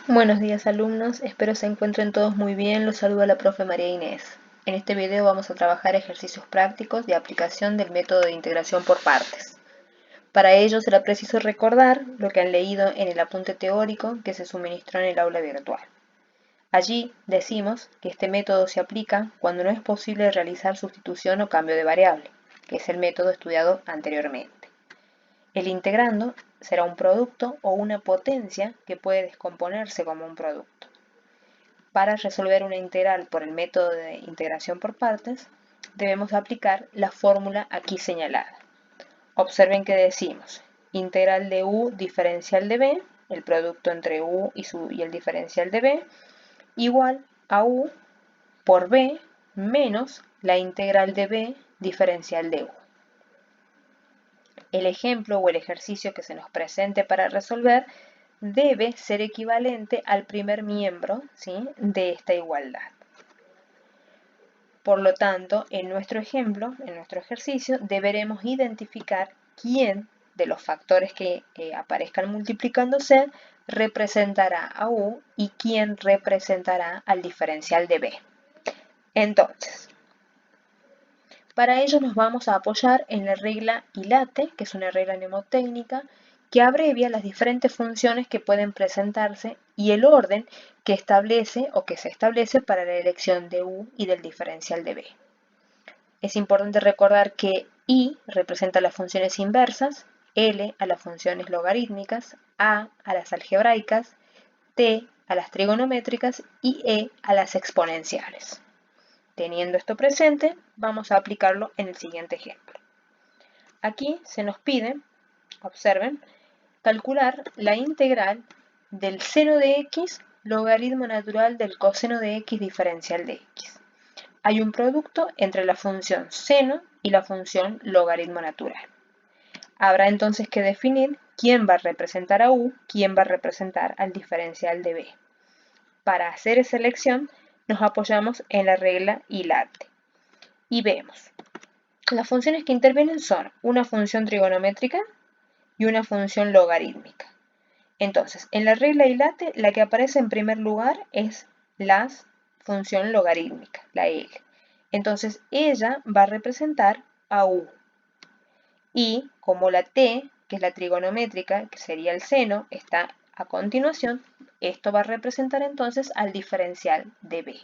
Buenos días alumnos, espero se encuentren todos muy bien, los saluda la profe María Inés. En este video vamos a trabajar ejercicios prácticos de aplicación del método de integración por partes. Para ello será preciso recordar lo que han leído en el apunte teórico que se suministró en el aula virtual. Allí decimos que este método se aplica cuando no es posible realizar sustitución o cambio de variable, que es el método estudiado anteriormente. El integrando será un producto o una potencia que puede descomponerse como un producto. Para resolver una integral por el método de integración por partes, debemos aplicar la fórmula aquí señalada. Observen que decimos integral de u diferencial de b, el producto entre u y el diferencial de b, igual a u por b menos la integral de b diferencial de u. El ejemplo o el ejercicio que se nos presente para resolver debe ser equivalente al primer miembro, ¿sí?, de esta igualdad. Por lo tanto, en nuestro ejemplo, en nuestro ejercicio, deberemos identificar quién de los factores que aparezcan multiplicándose representará a u y quién representará al diferencial de b. Entonces, para ello nos vamos a apoyar en la regla ILATE, que es una regla mnemotécnica que abrevia las diferentes funciones que pueden presentarse y el orden que establece o que se establece para la elección de u y del diferencial de b. Es importante recordar que I representa las funciones inversas, L a las funciones logarítmicas, A a las algebraicas, T a las trigonométricas y E a las exponenciales. Teniendo esto presente, vamos a aplicarlo en el siguiente ejemplo. Aquí se nos pide, observen, calcular la integral del seno de x logaritmo natural del coseno de x diferencial de x. Hay un producto entre la función seno y la función logaritmo natural. Habrá entonces que definir quién va a representar a u, quién va a representar al diferencial de b. Para hacer esa elección nos apoyamos en la regla ILATE y vemos. Las funciones que intervienen son una función trigonométrica y una función logarítmica. Entonces, en la regla ILATE, la que aparece en primer lugar es la función logarítmica, la L. Entonces, ella va a representar a u. Y como la T, que es la trigonométrica, que sería el seno, está a continuación, esto va a representar entonces al diferencial de b.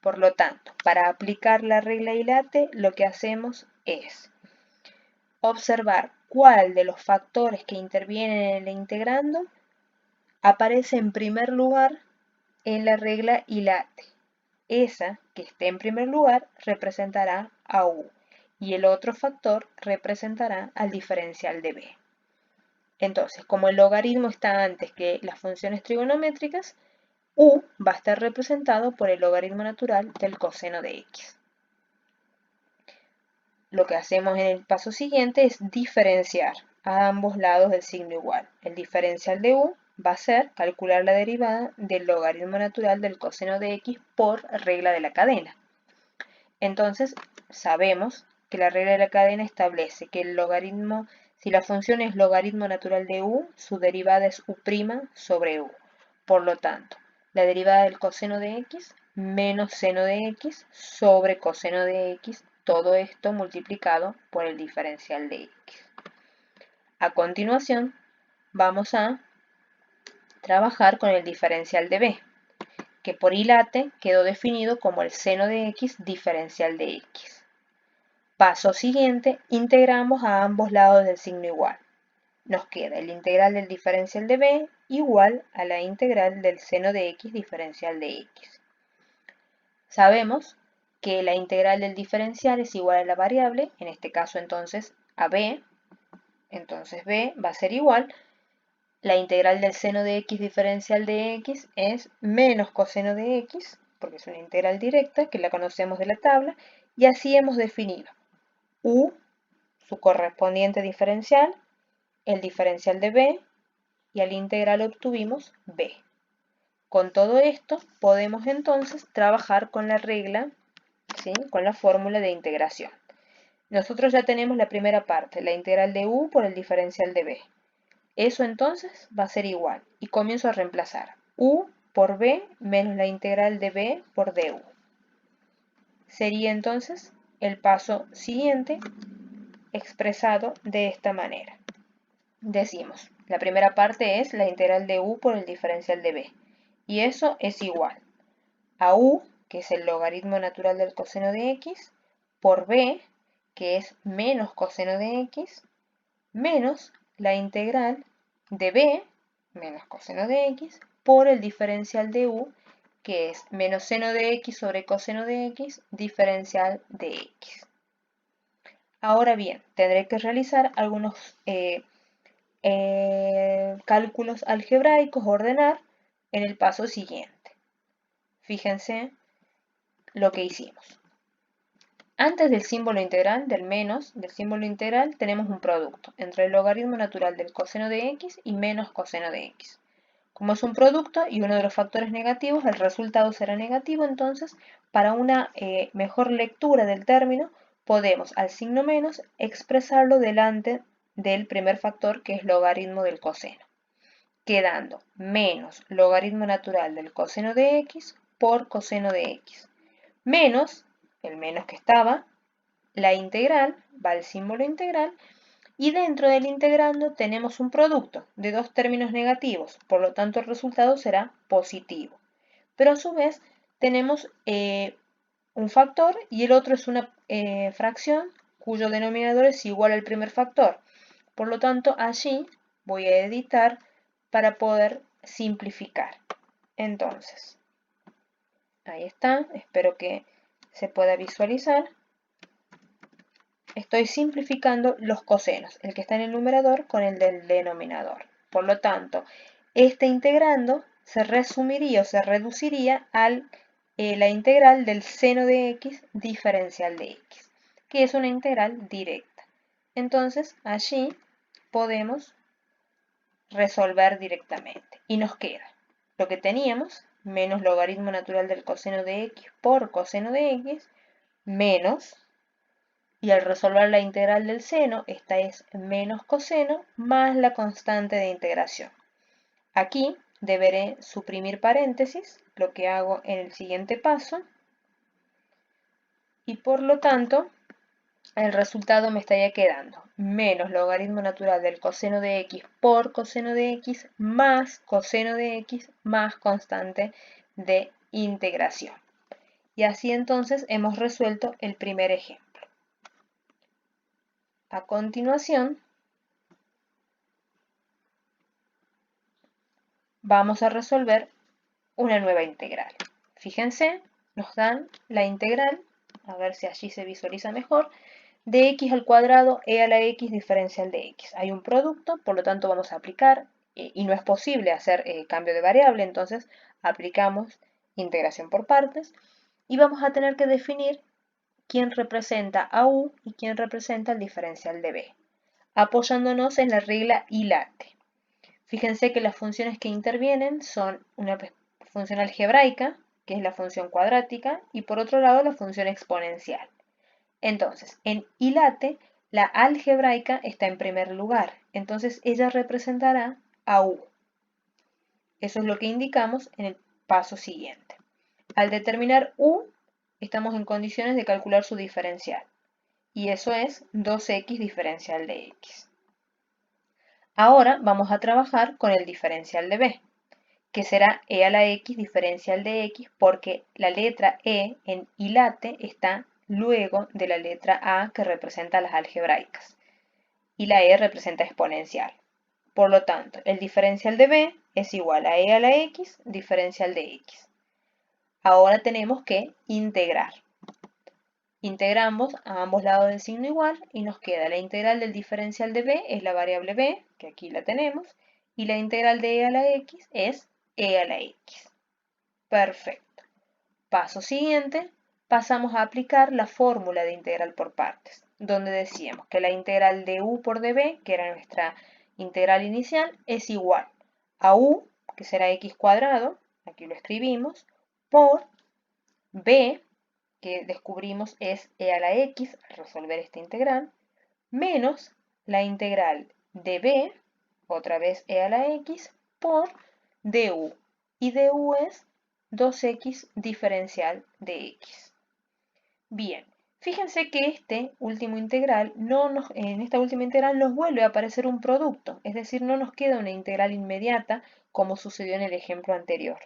Por lo tanto, para aplicar la regla ILATE, lo que hacemos es observar cuál de los factores que intervienen en el integrando aparece en primer lugar en la regla ILATE. Esa que esté en primer lugar representará a u y el otro factor representará al diferencial de b. Entonces, como el logaritmo está antes que las funciones trigonométricas, u va a estar representado por el logaritmo natural del coseno de x. Lo que hacemos en el paso siguiente es diferenciar a ambos lados del signo igual. El diferencial de u va a ser calcular la derivada del logaritmo natural del coseno de x por regla de la cadena. Entonces, sabemos que la regla de la cadena establece que el logaritmo, si la función es logaritmo natural de u, su derivada es u' sobre u. Por lo tanto, la derivada del coseno de x menos seno de x sobre coseno de x, todo esto multiplicado por el diferencial de x. A continuación, vamos a trabajar con el diferencial de b, que por ILATE quedó definido como el seno de x diferencial de x. Paso siguiente, integramos a ambos lados del signo igual. Nos queda el integral del diferencial de b igual a la integral del seno de x diferencial de x. Sabemos que la integral del diferencial es igual a la variable, en este caso entonces a b, entonces b va a ser igual. La integral del seno de x diferencial de x es menos coseno de x, porque es una integral directa que la conocemos de la tabla, y así hemos definido u, su correspondiente diferencial, el diferencial de b, y al integral obtuvimos b. Con todo esto podemos entonces trabajar con la regla, ¿sí?, con la fórmula de integración. Nosotros ya tenemos la primera parte, la integral de u por el diferencial de b. Eso entonces va a ser igual y comienzo a reemplazar. u por b menos la integral de b por du. Sería entonces el paso siguiente expresado de esta manera. Decimos, la primera parte es la integral de u por el diferencial de b, y eso es igual a u, que es el logaritmo natural del coseno de x, por b, que es menos coseno de x, menos la integral de b, menos coseno de x, por el diferencial de u, que es menos seno de x sobre coseno de x, diferencial de x. Ahora bien, tendré que realizar algunos cálculos algebraicos, ordenar en el paso siguiente. Fíjense lo que hicimos. Antes del símbolo integral, del menos, del símbolo integral, tenemos un producto entre el logaritmo natural del coseno de x y menos coseno de x. Como es un producto y uno de los factores negativos, el resultado será negativo, entonces, para una mejor lectura del término, podemos al signo menos expresarlo delante del primer factor, que es logaritmo del coseno, quedando menos logaritmo natural del coseno de x por coseno de x, menos, el menos que estaba, la integral, va el símbolo integral, y dentro del integrando tenemos un producto de dos términos negativos, por lo tanto el resultado será positivo. Pero a su vez tenemos un factor y el otro es una fracción cuyo denominador es igual al primer factor. Por lo tanto allí voy a editar para poder simplificar. Entonces, ahí está, espero que se pueda visualizar. Estoy simplificando los cosenos, el que está en el numerador con el del denominador. Por lo tanto, este integrando se resumiría o se reduciría a la integral del seno de x diferencial de x, que es una integral directa. Entonces, allí podemos resolver directamente. Y nos queda lo que teníamos, menos logaritmo natural del coseno de x por coseno de x, menos, y al resolver la integral del seno, esta es menos coseno, más la constante de integración. Aquí deberé suprimir paréntesis, lo que hago en el siguiente paso, y por lo tanto, el resultado me estaría quedando menos logaritmo natural del coseno de x por coseno de x más coseno de x más constante de integración. Y así entonces hemos resuelto el primer ejemplo. A continuación, vamos a resolver una nueva integral. Fíjense, nos dan la integral, a ver si allí se visualiza mejor, de x al cuadrado e a la x diferencial de x. Hay un producto, por lo tanto vamos a aplicar, y no es posible hacer cambio de variable, entonces aplicamos integración por partes, y vamos a tener que definir quién representa a u y quién representa el diferencial de b, apoyándonos en la regla ILATE. Fíjense que las funciones que intervienen son una función algebraica, que es la función cuadrática, y por otro lado la función exponencial. Entonces, en ILATE, la algebraica está en primer lugar, entonces ella representará a u. Eso es lo que indicamos en el paso siguiente. Al determinar u, estamos en condiciones de calcular su diferencial, y eso es 2x diferencial de x. Ahora vamos a trabajar con el diferencial de b, que será e a la x diferencial de x, porque la letra e en ILATE está luego de la letra a que representa las algebraicas, y la e representa exponencial. Por lo tanto, el diferencial de b es igual a e a la x diferencial de x. Ahora tenemos que integrar. Integramos a ambos lados del signo igual y nos queda la integral del diferencial de b es la variable b, que aquí la tenemos, y la integral de e a la x es e a la x. Perfecto. Paso siguiente, pasamos a aplicar la fórmula de integral por partes, donde decíamos que la integral de u por db, que era nuestra integral inicial, es igual a u, que será x cuadrado, aquí lo escribimos, por b, que descubrimos es e a la x al resolver esta integral, menos la integral de b, otra vez e a la x, por du. y du es 2x diferencial de x. Bien, fíjense que este último integral en esta última integral nos vuelve a aparecer un producto, es decir, no nos queda una integral inmediata como sucedió en el ejemplo anterior.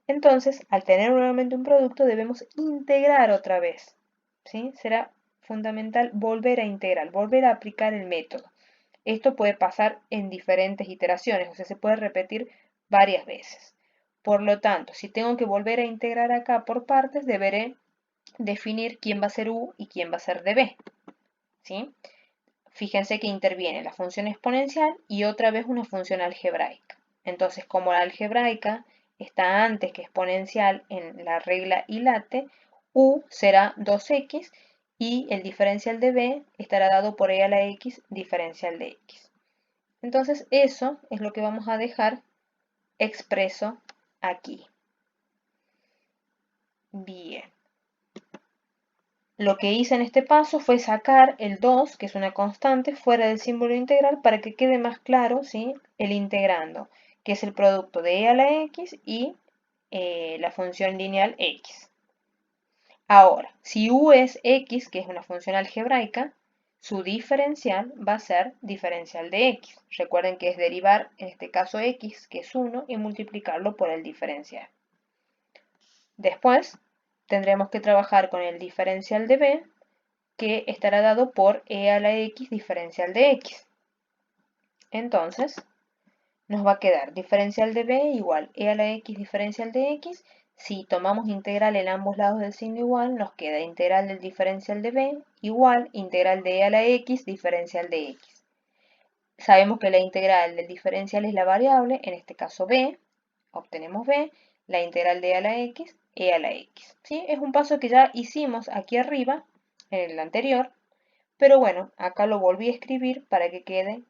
Entonces, al tener nuevamente un producto, debemos integrar otra vez, ¿sí? Será fundamental volver a integrar, volver a aplicar el método. Esto puede pasar en diferentes iteraciones, o sea, se puede repetir varias veces. Por lo tanto, si tengo que volver a integrar acá por partes, deberé definir quién va a ser u y quién va a ser db, ¿sí? Fíjense que interviene la función exponencial y otra vez una función algebraica. Entonces, como la algebraica está antes que exponencial en la regla y late, u será 2x y el diferencial de b estará dado por e a la x diferencial de x. Entonces, eso es lo que vamos a dejar expreso aquí. Bien. Lo que hice en este paso fue sacar el 2, que es una constante, fuera del símbolo integral para que quede más claro, ¿sí?, el integrando, que es el producto de e a la x y la función lineal x. Ahora, si u es x, que es una función algebraica, su diferencial va a ser diferencial de x. Recuerden que es derivar, en este caso x, que es 1, y multiplicarlo por el diferencial. Después, tendremos que trabajar con el diferencial de b, que estará dado por e a la x diferencial de x. Entonces, nos va a quedar diferencial de b igual e a la x diferencial de x. Si tomamos integral en ambos lados del signo igual, nos queda integral del diferencial de b igual integral de e a la x diferencial de x. Sabemos que la integral del diferencial es la variable, en este caso b, obtenemos b, la integral de e a la x, e a la x. ¿Sí? Es un paso que ya hicimos aquí arriba, en el anterior, pero bueno, acá lo volví a escribir para que quede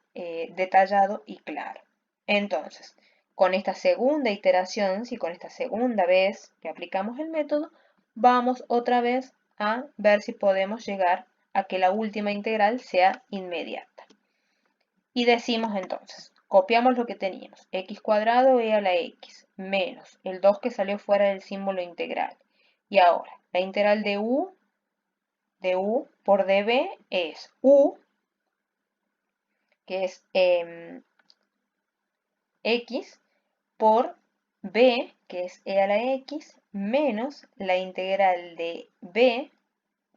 detallado y claro. Entonces, con esta segunda iteración, si con esta segunda vez que aplicamos el método, vamos otra vez a ver si podemos llegar a que la última integral sea inmediata. Y decimos entonces, copiamos lo que teníamos, x cuadrado e a la x, menos el 2 que salió fuera del símbolo integral. Y ahora, la integral de u por db es u, que es x, por b, que es e a la x, menos la integral de b,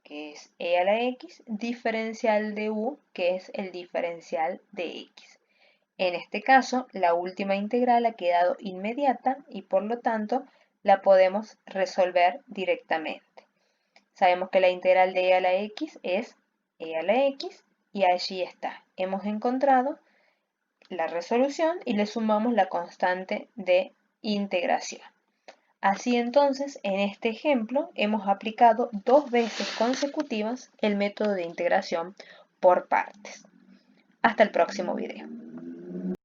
que es e a la x, diferencial de u, que es el diferencial de x. En este caso, la última integral ha quedado inmediata y por lo tanto la podemos resolver directamente. Sabemos que la integral de e a la x es e a la x y allí está. Hemos encontrado la resolución y le sumamos la constante de integración. Así entonces, en este ejemplo, hemos aplicado 2 veces consecutivas el método de integración por partes. Hasta el próximo video.